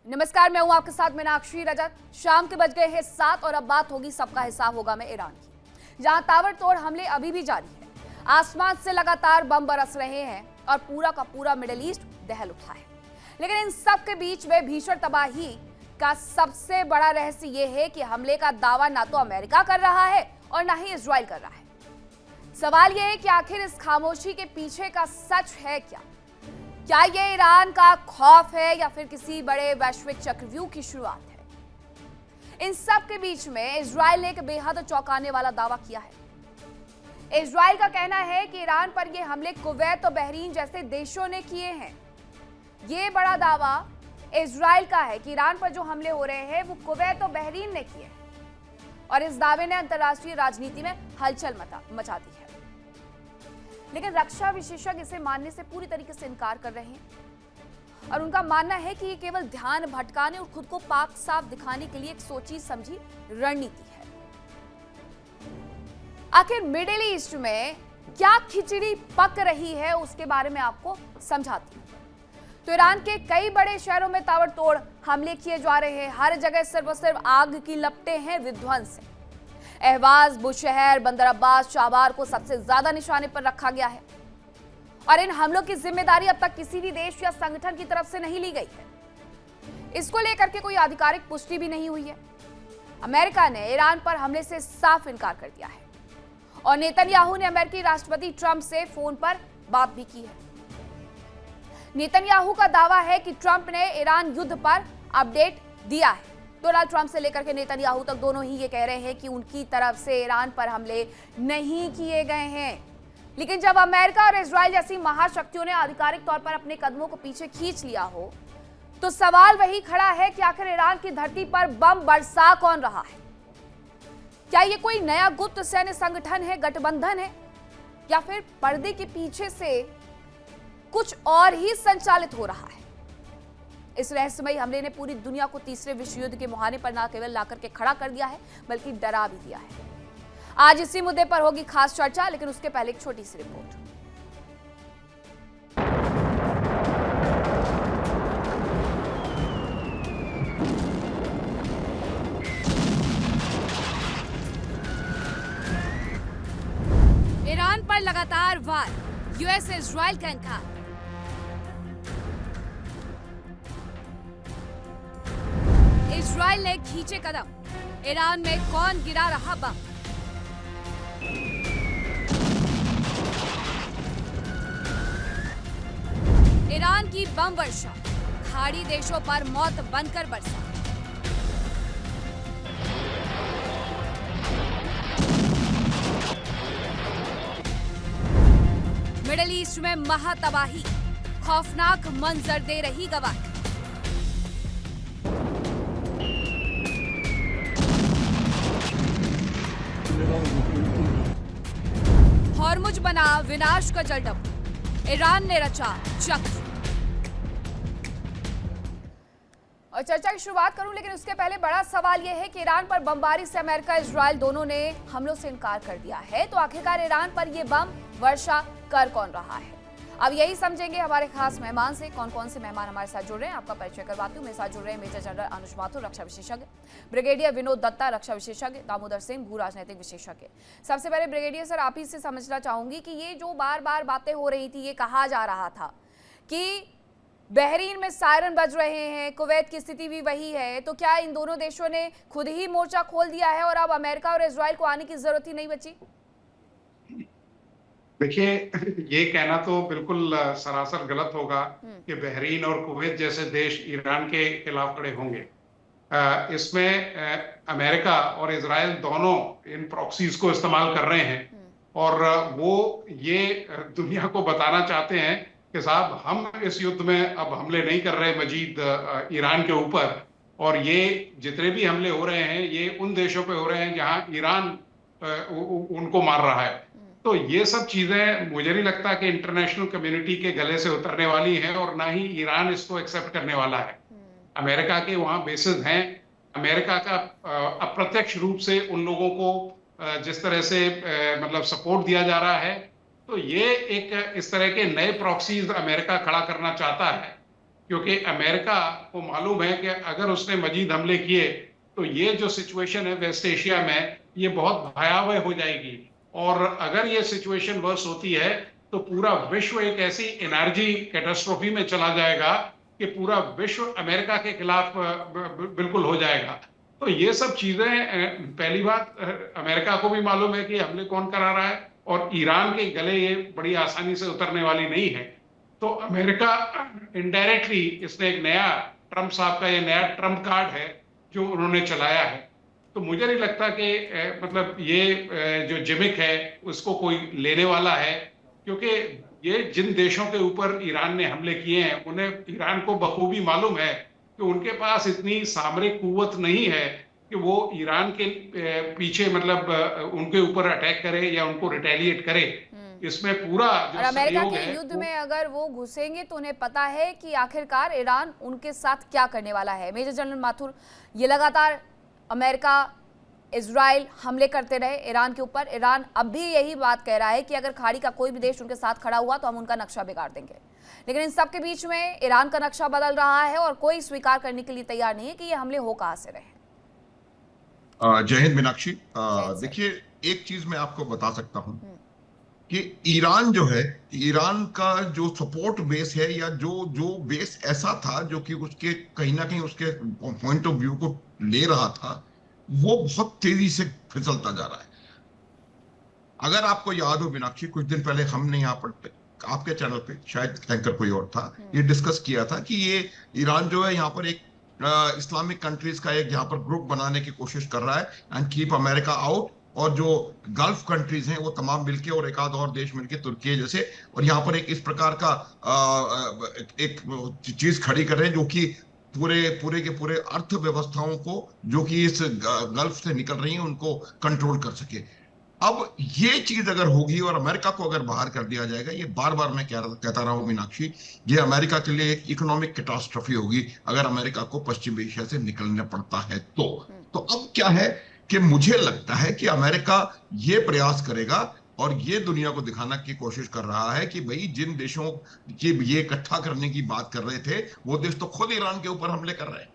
नमस्कार, मैं हूं आपके साथ मीनाक्षी रजत। शाम के बज गए हैं 7 और अब बात होगी सबका हिसाब होगा में ईरान की, जहां ताबड़तोड़ हमले अभी भी जारी है। आसमान से लगातार बम बरस रहे हैं और पूरा का पूरा मिडिल ईस्ट दहल उठा है। लेकिन इन सब के बीच में भीषण तबाही का सबसे बड़ा रहस्य यह है कि हमले का दावा ना तो अमेरिका कर रहा है और ना ही इजराइल कर रहा है। सवाल यह है कि आखिर इस खामोशी के पीछे का सच है क्या ये ईरान का खौफ है या फिर किसी बड़े वैश्विक चक्रव्यूह की शुरुआत है? इन सब के बीच में इजराइल ने एक बेहद चौंकाने वाला दावा किया है। इजराइल का कहना है कि ईरान पर ये हमले कुवैत और बहरीन जैसे देशों ने किए हैं। ये बड़ा दावा इजराइल का है कि ईरान पर जो हमले हो रहे हैं वो कुवैत और बहरीन ने किए हैं और इस दावे ने अंतर्राष्ट्रीय राजनीति में हलचल मचा दी है। लेकिन रक्षा विशेषज्ञ इसे मानने से पूरी तरीके से इनकार कर रहे हैं और उनका मानना है कि ये केवल ध्यान भटकाने और खुद को पाक साफ दिखाने के लिए एक सोची समझी रणनीति है। आखिर मिडिल ईस्ट में क्या खिचड़ी पक रही है उसके बारे में आपको समझाती हूं। तो ईरान के कई बड़े शहरों में ताबड़तोड़ हमले किए जा रहे हैं। हर जगह सिर्फ आग की लपटें हैं, विध्वंस है। अहवाज, बुशहर, बंदर अब्बास, शाबार को सबसे ज्यादा निशाने पर रखा गया है और इन हमलों की जिम्मेदारी अब तक किसी भी देश या संगठन की तरफ से नहीं ली गई है। इसको लेकर के कोई आधिकारिक पुष्टि भी नहीं हुई है। अमेरिका ने ईरान पर हमले से साफ इनकार कर दिया है और नेतन्याहू ने अमेरिकी राष्ट्रपति ट्रंप से फोन पर बात भी की है। नेतन्याहू का दावा है कि ट्रंप ने ईरान युद्ध पर अपडेट दिया है। डोनाल्ड ट्रंप से लेकर के नेतन्याहू तक दोनों ही ये कह रहे हैं कि उनकी तरफ से ईरान पर हमले नहीं किए गए हैं। लेकिन जब अमेरिका और इजराइल जैसी महाशक्तियों ने आधिकारिक तौर पर अपने कदमों को पीछे खींच लिया हो तो सवाल वही खड़ा है कि आखिर ईरान की धरती पर बम बरसा कौन रहा है? क्या ये कोई नया गुप्त सैन्य संगठन है, गठबंधन है, या फिर पर्दे के पीछे से कुछ और ही संचालित हो रहा है? इस रहस्यमयी हमले ने पूरी दुनिया को तीसरे विश्व युद्ध के मुहाने पर न केवल लाकर के खड़ा कर दिया है बल्कि डरा भी दिया है। आज इसी मुद्दे पर होगी खास चर्चा, लेकिन उसके पहले एक छोटी सी रिपोर्ट। ईरान पर लगातार वार, यूएस इजराइल का इंकार। इजराइल ने खींचे कदम, ईरान में कौन गिरा रहा बम? ईरान की बम वर्षा, खाड़ी देशों पर मौत बनकर बरसा। मिडिल ईस्ट में महातबाही, खौफनाक मंजर दे रही गवाही। हॉर्मुज बना विनाश का जलडब, ईरान ने रचा चक्र। और चर्चा की शुरुआत करूं, लेकिन उसके पहले बड़ा सवाल यह है कि ईरान पर बमबारी से अमेरिका, इजराइल दोनों ने हमलों से इनकार कर दिया है। तो आखिरकार ईरान पर यह बम वर्षा कर कौन रहा है? अब यही समझेंगे हमारे खास मेहमान से। कौन कौन से मेहमान हमारे साथ जुड़ रहे हैं आपका परिचय करवाती हूँ। मेरे साथ जुड़ रहे हैं मेजर जनरल अनुज माथुर, रक्षा विशेषज्ञ, ब्रिगेडियर विनोद दत्ता, रक्षा विशेषज्ञ, दामोदर सिंह, भू राजनीतिक विशेषज्ञ। सबसे पहले ब्रिगेडियर सर, आप ही से समझना चाहूंगी कि ये जो बार बार बातें हो रही थी, ये कहा जा रहा था कि बहरीन में सायरन बज रहे हैं, कुवैत की स्थिति भी वही है, तो क्या इन दोनों देशों ने खुद ही मोर्चा खोल दिया है और अब अमेरिका और इजराइल को आने की जरूरत ही नहीं बची? देखिए, ये कहना तो बिल्कुल सरासर गलत होगा कि बहरीन और कुवैत जैसे देश ईरान के खिलाफ खड़े होंगे। इसमें अमेरिका और इजराइल दोनों इन प्रॉक्सीज को इस्तेमाल कर रहे हैं और वो ये दुनिया को बताना चाहते हैं कि साहब, हम इस युद्ध में अब हमले नहीं कर रहे मजीद ईरान के ऊपर, और ये जितने भी हमले हो रहे हैं ये उन देशों पे हो रहे हैं जहां ईरान उनको मार रहा है। तो ये सब चीजें मुझे नहीं लगता कि इंटरनेशनल कम्युनिटी के गले से उतरने वाली हैं और ना ही ईरान इसको एक्सेप्ट करने वाला है। अमेरिका के वहां बेसिस हैं। अमेरिका का अप्रत्यक्ष रूप से उन लोगों को जिस तरह से मतलब सपोर्ट दिया जा रहा है, तो ये एक इस तरह के नए प्रॉक्सीज अमेरिका खड़ा करना चाहता है क्योंकि अमेरिका को मालूम है कि अगर उसने मजीद हमले किए तो ये जो सिचुएशन है वेस्ट एशिया में ये बहुत भयावह हो जाएगी। और अगर ये सिचुएशन वर्स होती है तो पूरा विश्व एक ऐसी एनर्जी कैटास्ट्रोफी में चला जाएगा कि पूरा विश्व अमेरिका के खिलाफ बिल्कुल हो जाएगा। तो ये सब चीजें, पहली बात अमेरिका को भी मालूम है कि हमले कौन करा रहा है, और ईरान के गले ये बड़ी आसानी से उतरने वाली नहीं है। तो अमेरिका इनडायरेक्टली, इसने एक नया, ट्रंप साहब का ये नया ट्रम्प कार्ड है जो उन्होंने चलाया है। तो मुझे नहीं लगता कि मतलब ये जो जिमिक है उसको कोई लेने वाला है, क्योंकि ये जिन देशों के ऊपर ईरान ने हमले किए हैं उन्हें, ईरान को बखूबी मालूम है कि उनके पास इतनी सामरिक कुव्वत नहीं है कि वो ईरान के पीछे मतलब उनके ऊपर अटैक करे या उनको रिटेलिएट करे। इसमें पूरा जो और अमेरिका सहयोग के है युद्ध में अगर वो घुसेंगे तो उन्हें पता है कि आखिरकार ईरान उनके साथ क्या करने वाला है। मेजर जनरल माथुर, ये लगातार अमेरिका इजराइल हमले करते रहे ईरान के ऊपर, ईरान अब भी यही बात कह रहा है कि अगर खाड़ी का कोई भी देश उनके साथ खड़ा हुआ तो हम उनका नक्शा बिगाड़ देंगे। लेकिन इन सब के बीच में ईरान का नक्शा बदल रहा है और कोई स्वीकार करने के लिए तैयार नहीं है कि ये हमले हो कहां से रहे। जय हिंद मीनाक्षी। हिंद। देखिए, एक चीज मैं आपको बता सकता हूं कि ईरान जो है, ईरान का जो सपोर्ट बेस है या जो जो बेस ऐसा था जो कि उसके कहीं ना कहीं उसके पॉइंट ऑफ व्यू को ले रहा था, वो बहुत तेजी से फिसलता जा रहा है। अगर आपको याद हो मीनाक्षी, कुछ दिन पहले हमने यहाँ पर आपके चैनल पे, शायद एंकर कोई और था, ये डिस्कस किया था कि ये ईरान जो है यहाँ पर एक इस्लामिक कंट्रीज का एक यहाँ पर ग्रुप बनाने की कोशिश कर रहा है एंड कीप अमेरिका आउट, और जो गल्फ कंट्रीज हैं वो तमाम मिलके और एक आध और देश मिलके, तुर्की जैसे, और यहाँ पर एक इस प्रकार का एक चीज खड़ी कर रहे हैं जो कि पूरे के पूरे अर्थव्यवस्थाओं को जो कि इस गल्फ से निकल रही हैं उनको कंट्रोल कर सके। अब ये चीज अगर होगी और अमेरिका को अगर बाहर कर दिया जाएगा, ये बार बार मैं कहता रहा हूं मीनाक्षी, ये अमेरिका के लिए एक इकोनॉमिक कैटास्ट्रॉफी होगी अगर अमेरिका को पश्चिम एशिया से निकलना पड़ता है। तो अब क्या है कि मुझे लगता है कि अमेरिका ये प्रयास करेगा और ये दुनिया को दिखाने की कोशिश कर रहा है कि भाई जिन देशों की ये इकट्ठा करने की बात कर रहे थे वो देश तो खुद ईरान के ऊपर हमले कर रहे हैं।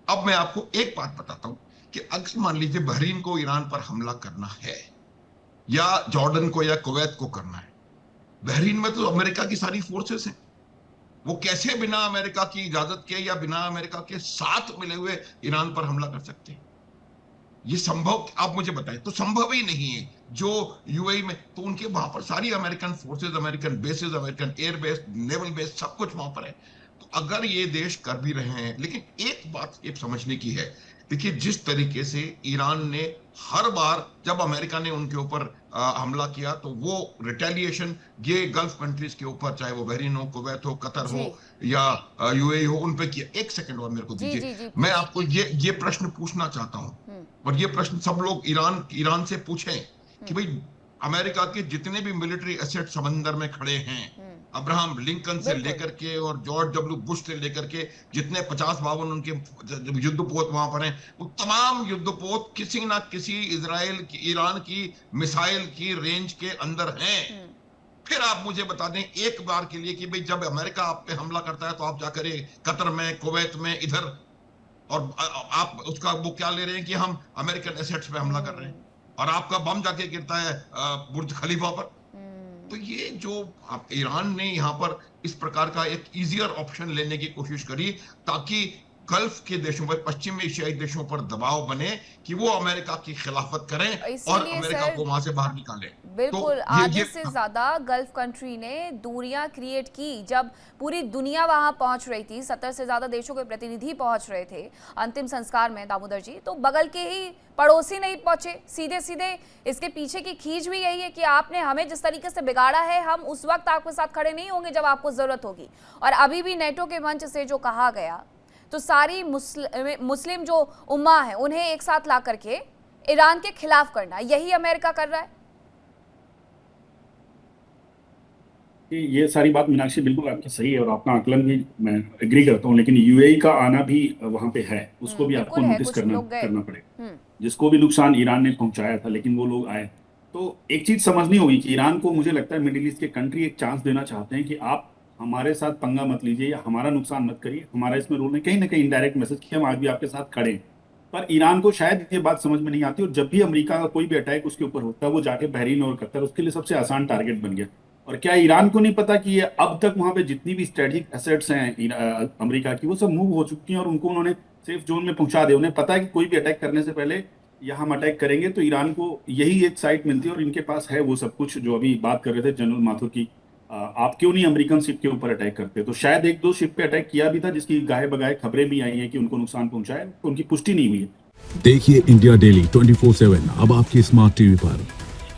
अब मैं आपको एक बात बताता हूं कि अगर मान लीजिए बहरीन को ईरान पर हमला करना है या जॉर्डन को या कुवैत को करना है, बहरीन में तो अमेरिका की सारी फोर्सेस हैं, वो कैसे बिना अमेरिका की इजाजत के या बिना अमेरिका के साथ मिले हुए ईरान पर हमला कर सकते हैं? ये संभव, आप मुझे बताएं, तो संभव ही नहीं है। जो यूएई में तो उनके वहां पर सारी American forces, American bases, American air base, naval base, सब कुछ वहां पर है। तो अगर ये देश कर भी रहे हैं, लेकिन एक बात ये समझने की है, देखिए जिस तरीके से ईरान ने हर बार जब अमेरिका ने उनके ऊपर हमला किया तो वो रिटेलिएशन ये गल्फ कंट्रीज के ऊपर, चाहे वो बहरीन हो, कुवैत हो, कतर हो या यूएई हो, उन पे किया। एक सेकंड और मेरे को दीजिए, मैं आपको ये प्रश्न पूछना चाहता हूं, और ये प्रश्न सब लोग ईरान से पूछें कि भाई अमेरिका के जितने भी मिलिट्री एसेट समंदर में खड़े हैं, अब्राहम लिंकन से लेकर के और जॉर्ज डब्ल्यू बुश से लेकर के जितने 50-52 उनके युद्धपोत वहां पर हैं, वो तमाम युद्धपोत किसी ना किसी इजराइल की, ईरान की मिसाइल की रेंज के अंदर हैं। फिर आप मुझे बता दें एक बार के लिए कि भाई जब अमेरिका आप पे हमला करता है तो आप जाकर कतर में, कुवैत में, इधर, और आप उसका वो क्या ले रहे हैं कि हम अमेरिकन एसेट्स पे हमला कर रहे हैं, और आपका बम जाके गिरता है बुर्ज खलीफा पर। तो ये जो ईरान ने यहाँ पर इस प्रकार का एक इजियर ऑप्शन लेने की कोशिश करी ताकि गल्फ के देशों पर, पश्चिम एशियाई देशों पर दबाव बने कि वो अमेरिका की खिलाफत करें और अमेरिका को वहां से बाहर निकालें। बिल्कुल, तो आधे से ज्यादा गल्फ कंट्री ने दूरियां क्रिएट की। जब पूरी दुनिया वहां पहुंच रही थी, 70 से ज्यादा देशों के प्रतिनिधि पहुंच रहे थे अंतिम संस्कार में दामोदर जी, तो बगल के ही पड़ोसी नहीं पहुंचे। सीधे सीधे इसके पीछे की खींच भी यही है कि आपने हमें जिस तरीके से बिगाड़ा है, हम उस वक्त आपके साथ खड़े नहीं होंगे जब आपको जरूरत होगी। और अभी भी नेटो के मंच से जो कहा गया, तो सारी मुस्लिम जो उम्मा है उन्हें एक साथ ला करके ईरान के खिलाफ करना, यही अमेरिका कर रहा है। ये सारी बात मीनाक्षी बिल्कुल आपकी सही है और आपका आकलन भी मैं एग्री करता हूँ, लेकिन यूएई का आना भी वहां पे है, उसको भी आपको नोटिस करना पड़ेगा। जिसको भी नुकसान ईरान ने पहुंचाया था, लेकिन वो लोग आए। तो एक चीज समझनी होगी कि ईरान को, मुझे लगता है मिडिल ईस्ट के कंट्री एक चांस देना चाहते हैं कि आप हमारे साथ पंगा मत लीजिए या हमारा नुकसान मत करिए, हमारा इसमें रोल नहीं, कहीं ना कहीं इनडायरेक्ट मैसेज कि हम आज भी आपके साथ खड़े हैं। पर ईरान को शायद ये बात समझ में नहीं आती, और जब भी अमेरिका का कोई भी अटैक उसके ऊपर होता है वो जाके बहरीन और कतर उसके लिए सबसे आसान टारगेट बन गया। और क्या ईरान को नहीं पता कि ये अब तक वहां पे जितनी भी स्ट्रेटेजिक एसेट्स हैं अमेरिका की वो सब मूव हो चुकी हैं और उनको उन्होंने सेफ जोन में पहुंचा दिया। उन्हें पता है कि कोई भी अटैक करने से पहले यहाँ हम अटैक करेंगे तो ईरान को यही एक साइट मिलती है, और इनके पास है वो सब कुछ जो अभी बात कर रहे थे जनरल माथुर की, आप क्यों नहीं अमेरिकन शिप के ऊपर अटैक करते। तो शायद एक दो शिप पे अटैक किया भी था जिसकी गाहे बगाहे खबरें भी आई हैं कि उनको नुकसान पहुंचाया, तो उनकी पुष्टि नहीं हुई है। देखिए इंडिया डेली 24/7 अब आपकी स्मार्ट टीवी पर।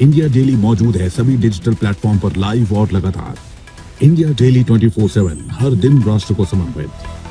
इंडिया डेली मौजूद है सभी डिजिटल प्लेटफॉर्म पर लाइव और लगातार। इंडिया डेली 24/7 हर दिन राष्ट्र को समर्पित।